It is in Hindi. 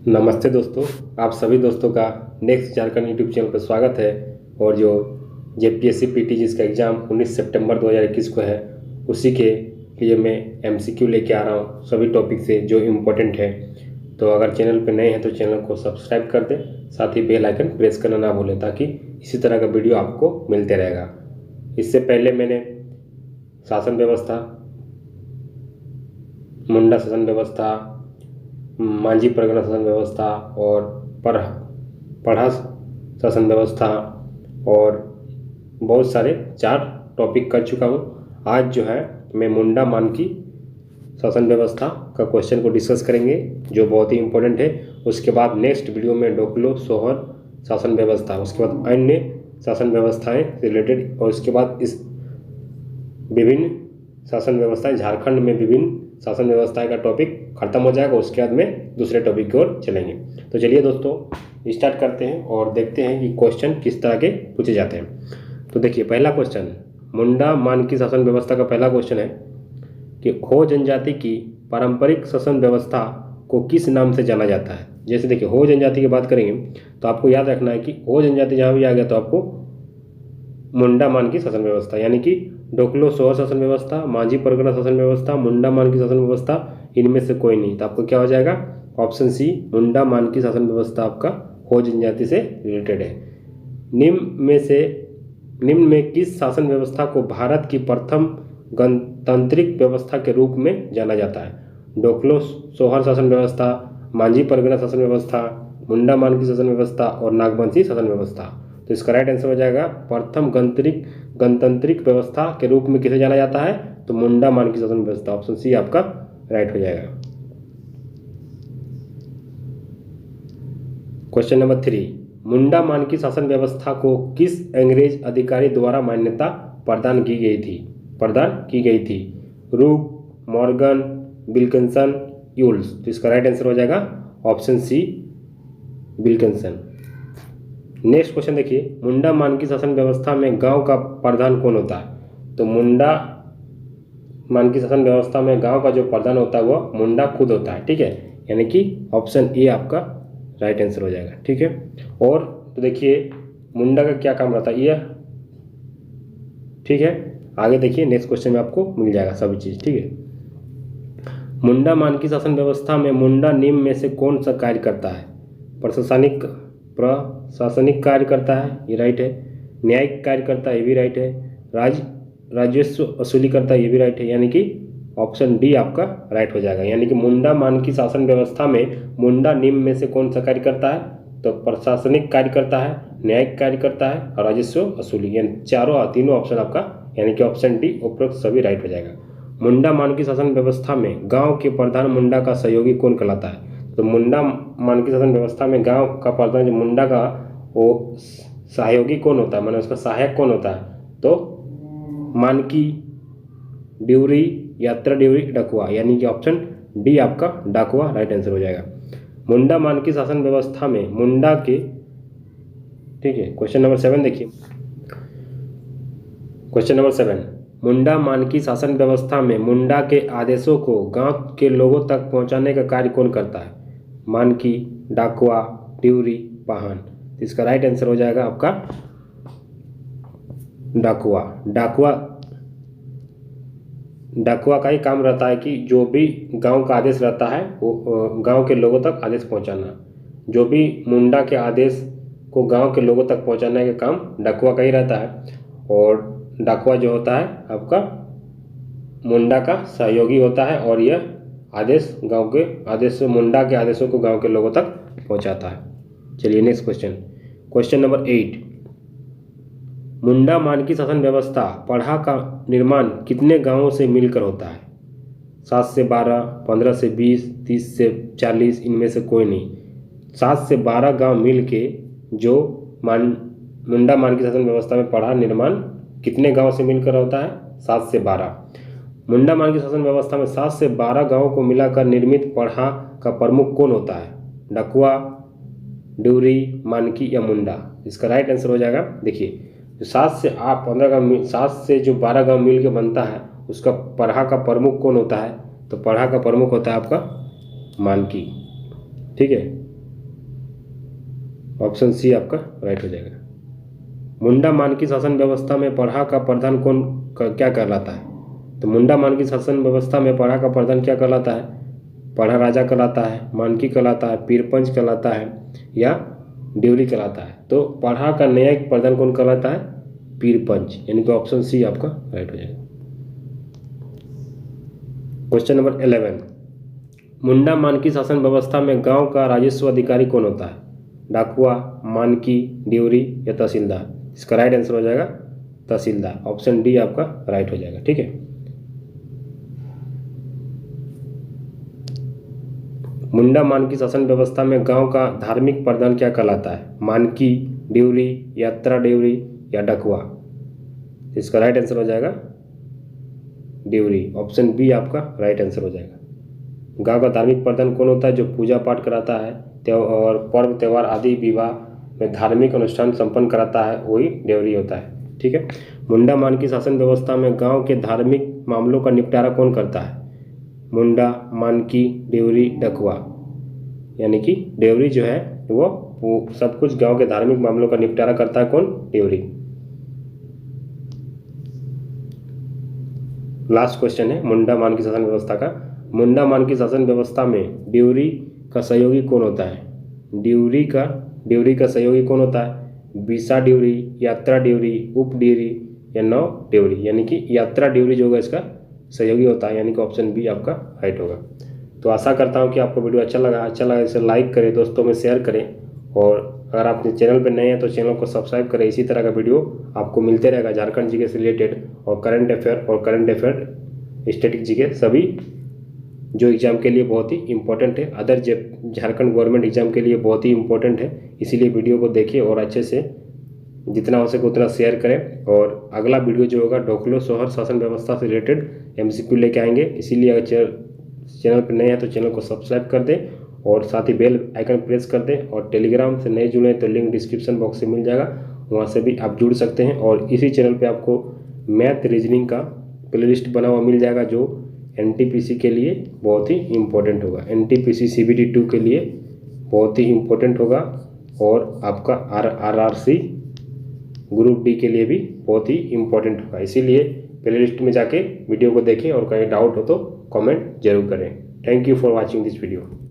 नमस्ते दोस्तों, आप सभी दोस्तों का नेक्स्ट झारखंड यूट्यूब चैनल पर स्वागत है। और जो जेपीएससी पीटी जिसका एग्ज़ाम 19 सितंबर 2021 को है, उसी के लिए मैं एमसीक्यू लेके आ रहा हूँ सभी टॉपिक से जो इम्पोर्टेंट है। तो अगर चैनल पर नए हैं तो चैनल को सब्सक्राइब कर दें, साथ ही बेल आइकन प्रेस करना ना भूलें ताकि इसी तरह का वीडियो आपको मिलते रहेगा। इससे पहले मैंने शासन व्यवस्था, मुंडा शासन व्यवस्था, मांझी परगना शासन व्यवस्था और पढ़ा शासन व्यवस्था और बहुत सारे 4 टॉपिक कर चुका हूँ। आज जो है मैं मुंडा मानकी शासन व्यवस्था का क्वेश्चन को डिस्कस करेंगे जो बहुत ही इम्पोर्टेंट है। उसके बाद नेक्स्ट वीडियो में डोकलो सोहर शासन व्यवस्था, उसके बाद अन्य शासन व्यवस्थाएं रिलेटेड, और उसके बाद इस विभिन्न शासन व्यवस्थाएं, झारखंड में विभिन्न शासन व्यवस्था का टॉपिक खत्म हो जाएगा। उसके बाद में दूसरे टॉपिक की ओर चलेंगे। तो चलिए दोस्तों स्टार्ट करते हैं और देखते हैं कि क्वेश्चन किस तरह के पूछे जाते हैं। तो देखिए पहला क्वेश्चन, मुंडा मानकी शासन व्यवस्था का पहला क्वेश्चन है कि हो जनजाति की पारंपरिक शासन व्यवस्था को किस नाम से जाना जाता है। जैसे देखिए हो जनजाति की बात करेंगे तो आपको याद रखना है कि हो जनजाति जहाँ भी आ गया तो आपको मुंडा मानकी शासन व्यवस्था, यानी कि डोकलो सोहर शासन व्यवस्था, मांझी परगना शासन व्यवस्था, मुंडा मानकी शासन व्यवस्था, इनमें से कोई नहीं। तो आपको क्या हो जाएगा, ऑप्शन सी मुंडा मानकी शासन व्यवस्था आपका हो जनजाति से रिलेटेड है। निम्न में किस शासन व्यवस्था को भारत की प्रथम गणतांत्रिक व्यवस्था के रूप में जाना जाता है। डोकलो सोहर शासन व्यवस्था, मांझी परगना शासन व्यवस्था, मुंडा मानकी शासन व्यवस्था और नागवंशी शासन व्यवस्था। तो इसका राइट आंसर हो जाएगा प्रथम गणतांत्रिक व्यवस्था के रूप में किसे जाना जाता है, तो मुंडा मानकी शासन व्यवस्था। ऑप्शन सी आपका राइट हो जाएगा। क्वेश्चन नंबर 3, मुंडा मानकी शासन व्यवस्था को किस अंग्रेज अधिकारी द्वारा मान्यता प्रदान की गई थी। रूक, मॉर्गन, विल्किंसन, यूल्स। तो इसका राइट आंसर हो जाएगा option C Wilkinson. Next question देखिए, मुंडा मानकी शासन व्यवस्था में गांव का प्रधान कौन होता है। तो मुंडा मानकी शासन व्यवस्था में गांव का जो प्रधान होता है वो मुंडा खुद होता है, ठीक है, यानी कि ऑप्शन ए आपका राइट आंसर हो जाएगा, ठीक है। और तो देखिए मुंडा का क्या काम रहता है ये, ठीक है। आगे देखिए नेक्स्ट क्वेश्चन में आपको मिल जाएगा सभी चीज़, ठीक है। मुंडा मानकी शासन व्यवस्था में मुंडा निम्न में से कौन सा कार्य करता है। प्रशासनिक कार्य करता है, ये राइट है। न्यायिक कार्य करता है, ये भी राइट है। राजस्व वसूली करता है, ये भी राइट है, यानी कि ऑप्शन डी आपका राइट हो जाएगा। यानी कि मुंडा मानकी शासन व्यवस्था में मुंडा निम्न में से कौन सा कार्य करता है, तो प्रशासनिक कार्य करता है, न्यायिक कार्य करता है और राजस्व वसूली, यानी तीनों ऑप्शन आपका, यानी कि ऑप्शन डी उपरोक्त सभी राइट हो जाएगा। मुंडा मानकी शासन व्यवस्था में गांव के प्रधान मुंडा का सहयोगी कौन कहलाता है। तो मुंडा मानकी शासन व्यवस्था में गांव का प्रधान जो मुंडा का वो सहयोगी कौन होता है, माने उसका सहायक कौन होता है, तो मानकी, ड्यूरी, यात्रा ड्यूरी, डकुआ, यानी कि ऑप्शन डी आपका डाकुआ राइट आंसर हो जाएगा। मुंडा मानकी शासन व्यवस्था में मुंडा के, ठीक है। क्वेश्चन नंबर 7 देखिए, क्वेश्चन नंबर 7, मुंडा मानकी शासन व्यवस्था में मुंडा के आदेशों को गांव के लोगों तक पहुंचाने का कार्य कौन करता है। मानकी, डाकुआ, ड्यूरी, पाहन। इसका राइट आंसर हो जाएगा आपका डाकुआ का ही काम रहता है कि जो भी गांव का आदेश रहता है वो गांव के लोगों तक आदेश पहुंचाना। जो भी मुंडा के आदेश को गांव के लोगों तक पहुंचाने का काम डाकुआ का ही रहता है। और डाकुआ जो होता है आपका मुंडा का सहयोगी होता है और यह मुंडा के आदेशों को गांव के लोगों तक पहुंचाता है। चलिए नेक्स्ट क्वेश्चन, क्वेश्चन नंबर 8, मुंडा मानकी शासन व्यवस्था पढ़ा का निर्माण कितने गांवों से मिलकर होता है। 7 से 12, 15 से 20, 30 से 40, इनमें से कोई नहीं। 7 से 12 गांव मिल के जो मुंडा मानकी शासन व्यवस्था में पढ़ा निर्माण कितने गांव से मिलकर होता है, 7 से 12। मुंडा मानकी शासन व्यवस्था में 7 से 12 गांवों को मिलाकर निर्मित पढ़ा का प्रमुख कौन होता है। डकुआ, ड्यूरी, मानकी या मुंडा। इसका राइट आंसर हो जाएगा, देखिए 7 से 12 गांव मिल के बनता है, उसका पढ़ा का प्रमुख कौन होता है, तो पढ़ा का प्रमुख होता है आपका मानकी, ठीक है। ऑप्शन सी आपका राइट हो जाएगा। मुंडा मानकी शासन व्यवस्था में पढ़ा का प्रधान क्या कहलाता है? तो मुंडा मानकी शासन व्यवस्था में पढ़ा का प्रधान क्या कहलाता है? पढ़ा राजा कहलाता है, मानकी कहलाता है, पीरपंच कहलाता है या ड्योरी कहलाता है? तो पढ़ा का न्यायिक प्रधान कौन कहलाता है? पीरपंच, यानी कि ऑप्शन सी आपका राइट हो जाएगा। क्वेश्चन नंबर 11, मुंडा मानकी शासन व्यवस्था में गांव का राजस्व अधिकारी कौन होता है? डाकुआ, मानकी, ड्योरी या तहसीलदार? इसका राइट आंसर हो जाएगा तहसीलदार, ऑप्शन डी आपका राइट हो जाएगा। ठीक है, मुंडा मानकी शासन व्यवस्था में गांव का धार्मिक प्रधान क्या कहलाता है? मानकी, ड्योरी, यात्रा ड्योरी या डकुआ? इसका राइट आंसर हो जाएगा ड्योरी, ऑप्शन बी आपका राइट आंसर हो जाएगा। गांव का धार्मिक प्रधान कौन होता है? जो पूजा पाठ कराता है और पर्व त्यौहार आदि विवाह में धार्मिक अनुष्ठान संपन्न कराता है, वही ड्योरी होता है। ठीक है, मुंडा मानकी शासन व्यवस्था में गांव के धार्मिक मामलों का निपटारा कौन करता है? मुंडा, मानकी, ड्योरी, डकुआ? यानी कि ड्योरी जो है वो सब कुछ गांव के धार्मिक मामलों का निपटारा करता है। कौन? ड्योरी। लास्ट क्वेश्चन है मुंडा मानकी शासन व्यवस्था का। मुंडा मानकी शासन व्यवस्था में ड्योरी का सहयोगी कौन होता है? ड्योरी का सहयोगी कौन होता है? बीसा ड्योरी, यात्रा ड्योरी, उप ड्योरी या नौ ड्योरी? यानी कि यात्रा ड्योरी जो होगा इसका सहयोगी होता है, यानी कि ऑप्शन बी आपका राइट होगा। तो आशा करता हूँ कि आपको वीडियो अच्छा लगा इसे लाइक करें, दोस्तों में शेयर करें, और अगर आप चैनल पर नए हैं तो चैनल को सब्सक्राइब करें। इसी तरह का वीडियो आपको मिलते रहेगा झारखंड जीके से रिलेटेड, और करंट अफेयर स्टैटिक जीके सभी जो एग्ज़ाम के लिए बहुत ही इंपॉर्टेंट है, अदर झारखंड गवर्नमेंट एग्ज़ाम के लिए बहुत ही इंपॉर्टेंट है। इसीलिए वीडियो को देखिए और अच्छे से जितना हो सके उतना शेयर करें। और अगला वीडियो जो होगा ढोकलो शोहर शासन व्यवस्था से रिलेटेड MCQ लेके आएंगे। इसीलिए अगर चैनल पर नए हैं तो चैनल को सब्सक्राइब कर दें और साथ ही बेल आइकन प्रेस कर दें। और टेलीग्राम से नए जुड़े तो लिंक डिस्क्रिप्शन बॉक्स से मिल जाएगा, वहाँ से भी आप जुड़ सकते हैं। और इसी चैनल पे आपको मैथ रीजनिंग का प्लेलिस्ट बना हुआ मिल जाएगा, जो NTPC के लिए बहुत ही इम्पोर्टेंट होगा, NTPC CBT 2 के लिए बहुत ही इम्पोर्टेंट होगा, और आपका RRC ग्रुप D के लिए भी बहुत ही इम्पोर्टेंट होगा। इसीलिए प्लेलिस्ट में जाके वीडियो को देखें और कहीं डाउट हो तो कमेंट जरूर करें। Thank you for watching this video.